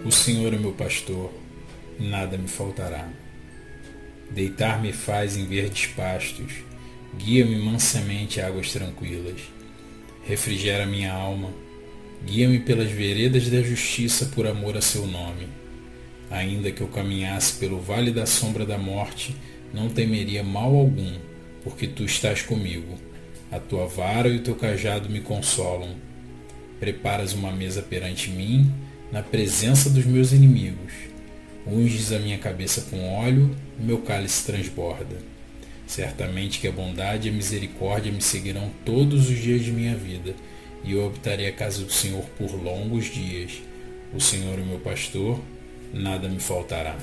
O Senhor é meu pastor, nada me faltará. Deitar-me faz em verdes pastos, guia-me mansamente a águas tranquilas. Refrigera minha alma, guia-me pelas veredas da justiça por amor a seu nome. Ainda que eu caminhasse pelo vale da sombra da morte, não temeria mal algum, porque tu estás comigo. A tua vara e o teu cajado me consolam. Preparas uma mesa perante mim, na presença dos meus inimigos. Unges a minha cabeça com óleo, e meu cálice transborda. Certamente que a bondade e a misericórdia me seguirão todos os dias de minha vida, e eu habitarei a casa do Senhor por longos dias. O Senhor é meu pastor, nada me faltará.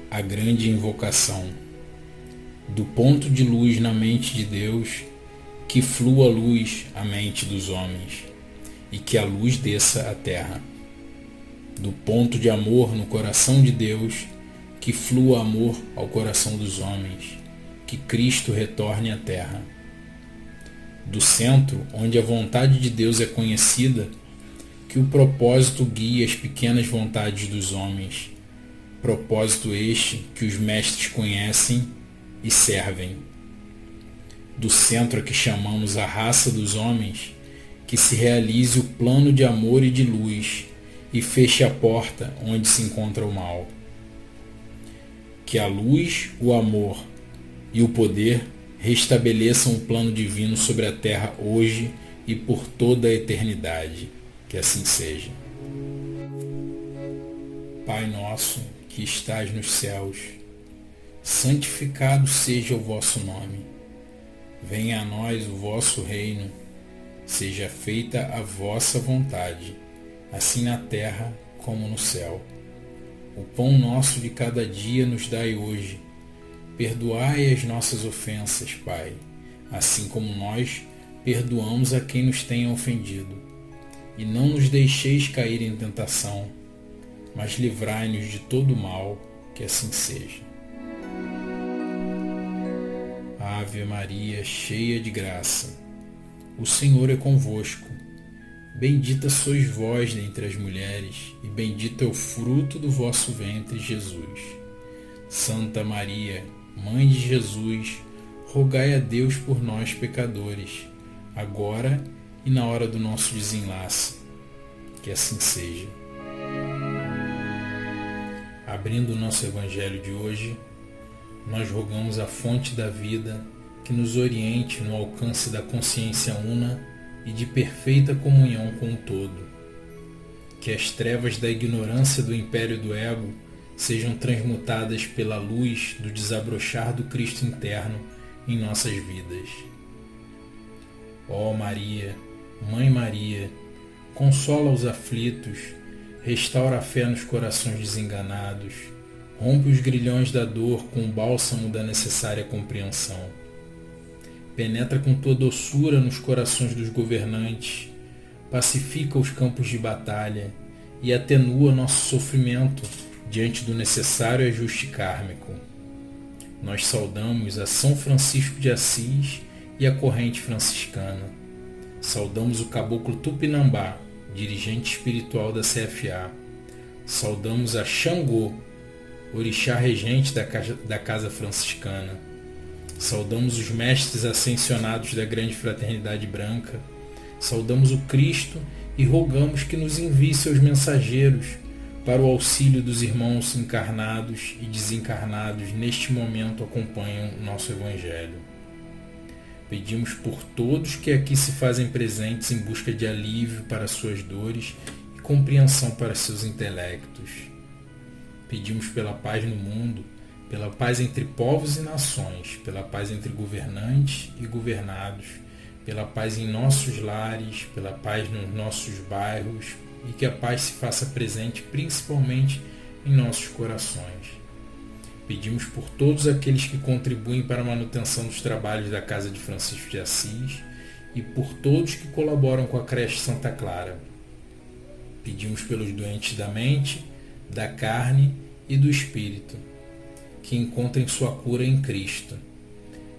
A grande invocação. Do ponto de luz na mente de Deus, que flua a luz à mente dos homens, e que a luz desça à terra. Do ponto de amor no coração de Deus, que flua amor ao coração dos homens, que Cristo retorne à terra. Do centro, onde a vontade de Deus é conhecida, que o propósito guie as pequenas vontades dos homens, propósito este que os mestres conhecem e servem. Do centro a que chamamos a raça dos homens, que se realize o plano de amor e de luz e feche a porta onde se encontra o mal. Que a luz, o amor e o poder restabeleçam o plano divino sobre a terra hoje e por toda a eternidade. Que assim seja. Pai nosso, que estás nos céus, santificado seja o vosso nome. Venha a nós o vosso reino. Seja feita a vossa vontade, assim na terra como no céu. O pão nosso de cada dia nos dai hoje. Perdoai as nossas ofensas, Pai, assim como nós perdoamos a quem nos tenha ofendido. E não nos deixeis cair em tentação, mas livrai-nos de todo o mal, que assim seja. Ave Maria, cheia de graça, o Senhor é convosco. Bendita sois vós dentre as mulheres, e bendito é o fruto do vosso ventre, Jesus. Santa Maria, Mãe de Jesus, rogai a Deus por nós, pecadores, agora e na hora do nosso desenlace. Que assim seja. Abrindo o nosso Evangelho de hoje, nós rogamos a fonte da vida que nos oriente no alcance da consciência una e de perfeita comunhão com o todo. Que as trevas da ignorância do império do ego sejam transmutadas pela luz do desabrochar do Cristo interno em nossas vidas. Ó Maria, Mãe Maria, consola os aflitos, restaura a fé nos corações desenganados, rompe os grilhões da dor com o bálsamo da necessária compreensão. Penetra com tua doçura nos corações dos governantes, pacifica os campos de batalha e atenua nosso sofrimento diante do necessário ajuste kármico. Nós saudamos a São Francisco de Assis e a corrente franciscana. Saudamos o caboclo Tupinambá, dirigente espiritual da CFA. Saudamos a Xangô, orixá regente da Casa Franciscana. Saudamos os mestres ascensionados da Grande Fraternidade Branca. Saudamos o Cristo e rogamos que nos envie seus mensageiros para o auxílio dos irmãos encarnados e desencarnados neste momento acompanham o nosso Evangelho. Pedimos por todos que aqui se fazem presentes em busca de alívio para suas dores e compreensão para seus intelectos. Pedimos pela paz no mundo, pela paz entre povos e nações, pela paz entre governantes e governados, pela paz em nossos lares, pela paz nos nossos bairros e que a paz se faça presente principalmente em nossos corações. Pedimos por todos aqueles que contribuem para a manutenção dos trabalhos da Casa de Francisco de Assis e por todos que colaboram com a creche Santa Clara. Pedimos pelos doentes da mente, da carne e do espírito, que encontrem sua cura em Cristo.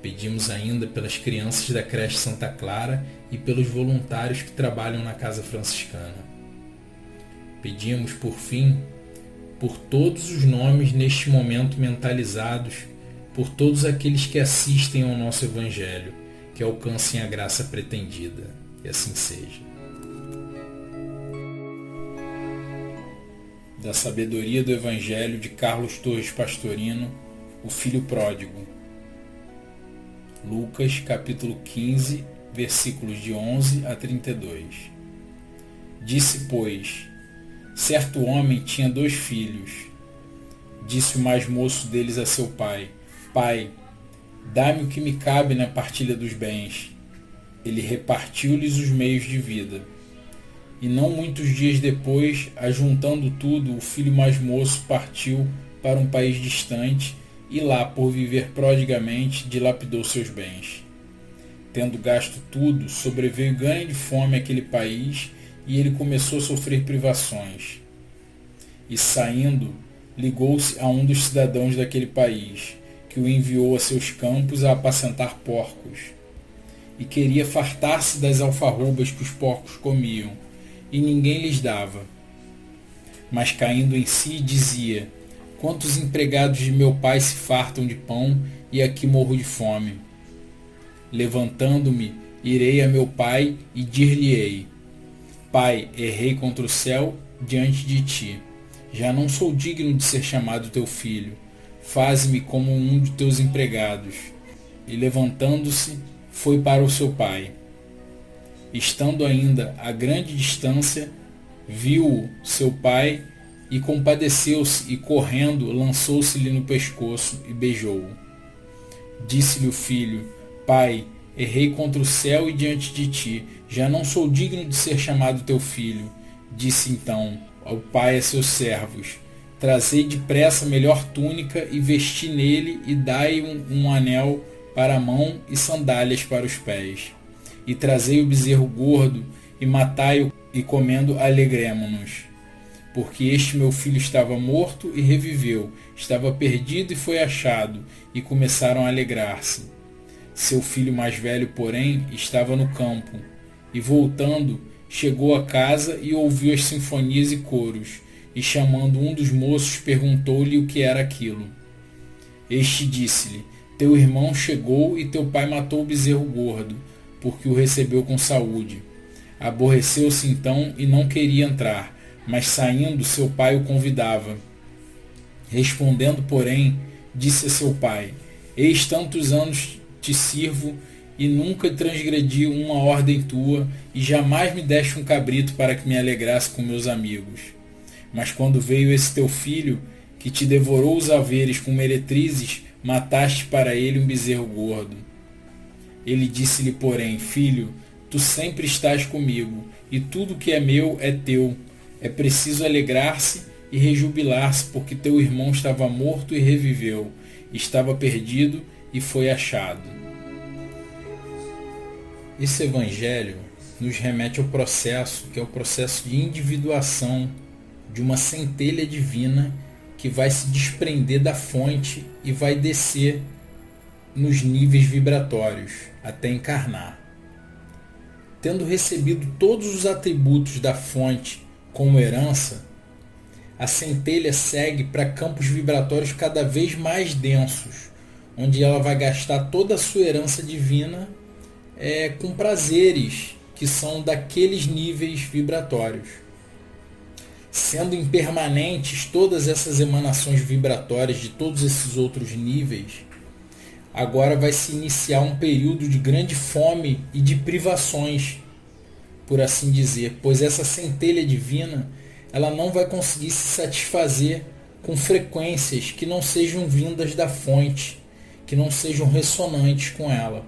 Pedimos ainda pelas crianças da creche Santa Clara e pelos voluntários que trabalham na Casa Franciscana. Pedimos, por fim, por todos os nomes neste momento mentalizados, por todos aqueles que assistem ao nosso Evangelho, que alcancem a graça pretendida. E assim seja. Da sabedoria do Evangelho de Carlos Torres Pastorino, o Filho Pródigo. Lucas, capítulo 15, versículos de 11 a 32. Disse, pois, certo homem tinha 2 filhos. Disse o mais moço deles a seu pai, Pai, dá-me o que me cabe na partilha dos bens. Ele repartiu-lhes os meios de vida. E não muitos dias depois, ajuntando tudo, o filho mais moço partiu para um país distante e lá, por viver prodigamente, dilapidou seus bens. Tendo gasto tudo, sobreveio grande fome àquele país e ele começou a sofrer privações. E saindo, ligou-se a um dos cidadãos daquele país, que o enviou a seus campos a apacentar porcos. E queria fartar-se das alfarrobas que os porcos comiam, e ninguém lhes dava. Mas caindo em si, dizia, quantos empregados de meu pai se fartam de pão, e aqui morro de fome. Levantando-me, irei a meu pai e dir-lhe-ei, Pai, errei contra o céu diante de ti. Já não sou digno de ser chamado teu filho. Faze-me como um de teus empregados. E levantando-se, foi para o seu pai. Estando ainda a grande distância, viu-o seu pai e compadeceu-se e, correndo, lançou-se-lhe no pescoço e beijou-o. Disse-lhe o filho, Pai, errei contra o céu e diante de ti. Já não sou digno de ser chamado teu filho. Disse então ao pai a seus servos, trazei depressa a melhor túnica e vesti nele e dai um anel para a mão e sandálias para os pés. E trazei o bezerro gordo e matai-o e comendo alegremo-nos. Porque este meu filho estava morto e reviveu, estava perdido e foi achado, e começaram a alegrar-se. Seu filho mais velho, porém, estava no campo, e voltando, chegou a casa e ouviu as sinfonias e coros, e chamando um dos moços, perguntou-lhe o que era aquilo. Este disse-lhe, teu irmão chegou e teu pai matou o bezerro gordo, porque o recebeu com saúde. Aborreceu-se então e não queria entrar, mas saindo seu pai o convidava. Respondendo, porém, disse a seu pai, eis tantos anos te sirvo e nunca transgredi uma ordem tua e jamais me deste um cabrito para que me alegrasse com meus amigos. Mas quando veio esse teu filho, que te devorou os haveres com meretrizes, mataste para ele um bezerro gordo. Ele disse-lhe, porém, filho, tu sempre estás comigo, e tudo que é meu é teu. É preciso alegrar-se e rejubilar-se, porque teu irmão estava morto e reviveu, estava perdido e foi achado. Esse evangelho nos remete ao processo, que é o processo de individuação de uma centelha divina que vai se desprender da fonte e vai descer nos níveis vibratórios até encarnar. Tendo recebido todos os atributos da fonte como herança, a centelha segue para campos vibratórios cada vez mais densos, onde ela vai gastar toda a sua herança divina com prazeres que são daqueles níveis vibratórios. Sendo impermanentes todas essas emanações vibratórias de todos esses outros níveis, agora vai se iniciar um período de grande fome e de privações, por assim dizer, pois essa centelha divina ela não vai conseguir se satisfazer com frequências que não sejam vindas da fonte, que não sejam ressonantes com ela.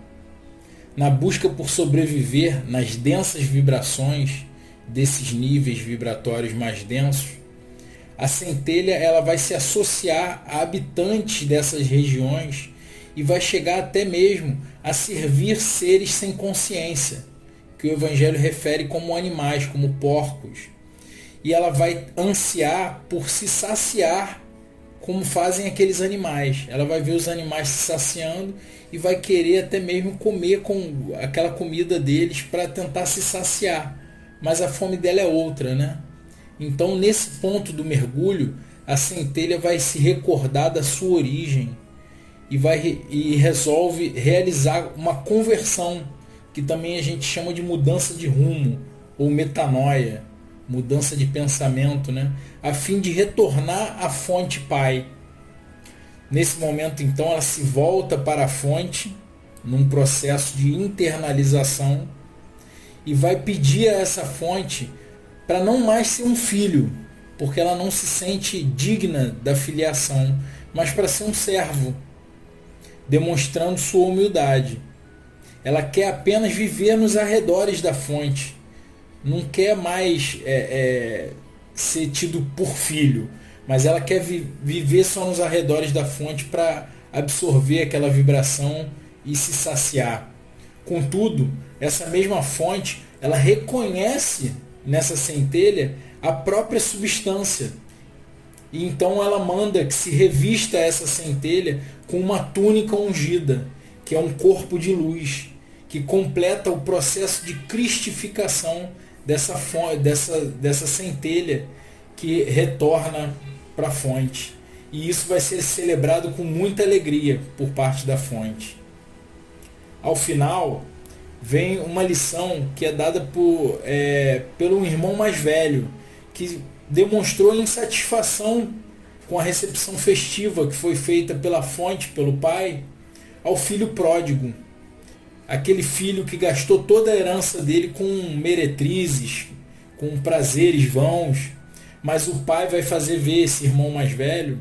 Na busca por sobreviver nas densas vibrações desses níveis vibratórios mais densos, a centelha ela vai se associar a habitantes dessas regiões e vai chegar até mesmo a servir seres sem consciência, que o Evangelho refere como animais, como porcos. E ela vai ansiar por se saciar como fazem aqueles animais. Ela vai ver os animais se saciando e vai querer até mesmo comer com aquela comida deles para tentar se saciar. Mas a fome dela é outra, né? Então, nesse ponto do mergulho, a centelha vai se recordar da sua origem e resolve realizar uma conversão, que também a gente chama de mudança de rumo ou metanoia, mudança de pensamento, né? A fim de retornar à fonte pai. Nesse momento, então, ela se volta para a fonte, num processo de internalização, e vai pedir a essa fonte para não mais ser um filho, porque ela não se sente digna da filiação, mas para ser um servo, demonstrando sua humildade. Ela quer apenas viver nos arredores da fonte, não quer mais ser tido por filho, mas ela quer viver só nos arredores da fonte para absorver aquela vibração e se saciar. Contudo, essa mesma fonte, ela reconhece nessa centelha a própria substância. E então ela manda que se revista essa centelha com uma túnica ungida, que é um corpo de luz, que completa o processo de cristificação dessa centelha que retorna para a fonte. E isso vai ser celebrado com muita alegria por parte da fonte. Ao final, vem uma lição que é dada pelo irmão mais velho, que demonstrou insatisfação com a recepção festiva que foi feita pela fonte, pelo pai, ao filho pródigo. Aquele filho que gastou toda a herança dele com meretrizes, com prazeres vãos, mas o pai vai fazer ver esse irmão mais velho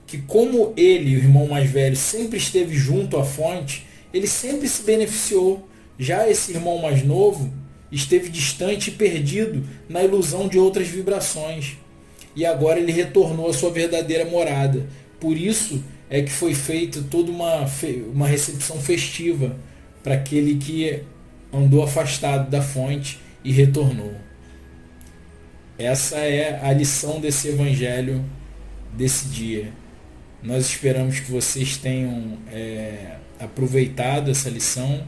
que, como ele, o irmão mais velho, sempre esteve junto à fonte, ele sempre se beneficiou. Já esse irmão mais novo esteve distante e perdido na ilusão de outras vibrações. E agora ele retornou à sua verdadeira morada. Por isso é que foi feita toda uma recepção festiva para aquele que andou afastado da fonte e retornou. Essa é a lição desse evangelho desse dia. Nós esperamos que vocês tenham aproveitado essa lição,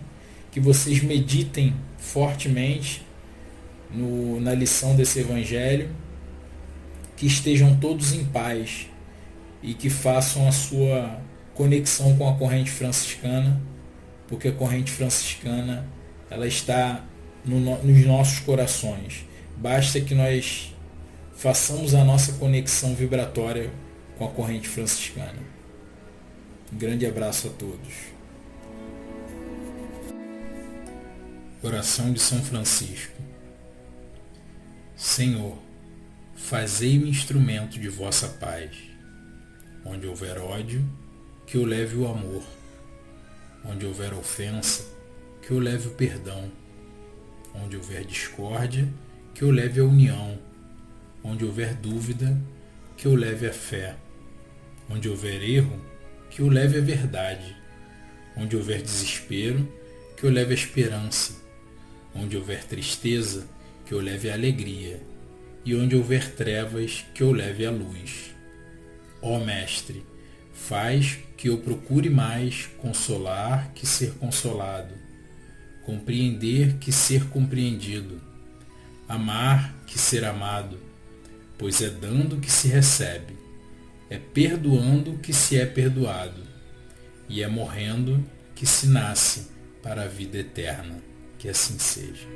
que vocês meditem fortemente na lição desse evangelho, que estejam todos em paz e que façam a sua conexão com a corrente franciscana, porque a corrente franciscana ela está nos nossos corações. Basta que nós façamos a nossa conexão vibratória com a corrente franciscana. Um grande abraço a todos. Oração de São Francisco. Senhor, fazei-me instrumento de vossa paz. Onde houver ódio, que eu leve o amor. Onde houver ofensa, que eu leve o perdão. Onde houver discórdia, que eu leve a união. Onde houver dúvida, que eu leve a fé. Onde houver erro, que eu leve a verdade. Onde houver desespero, que eu leve a esperança. Onde houver tristeza, que eu leve a alegria. E onde houver trevas, que eu leve a luz. Ó Mestre, faz que eu procure mais consolar que ser consolado, compreender que ser compreendido, amar que ser amado, pois é dando que se recebe, é perdoando que se é perdoado, e é morrendo que se nasce para a vida eterna. Que assim seja.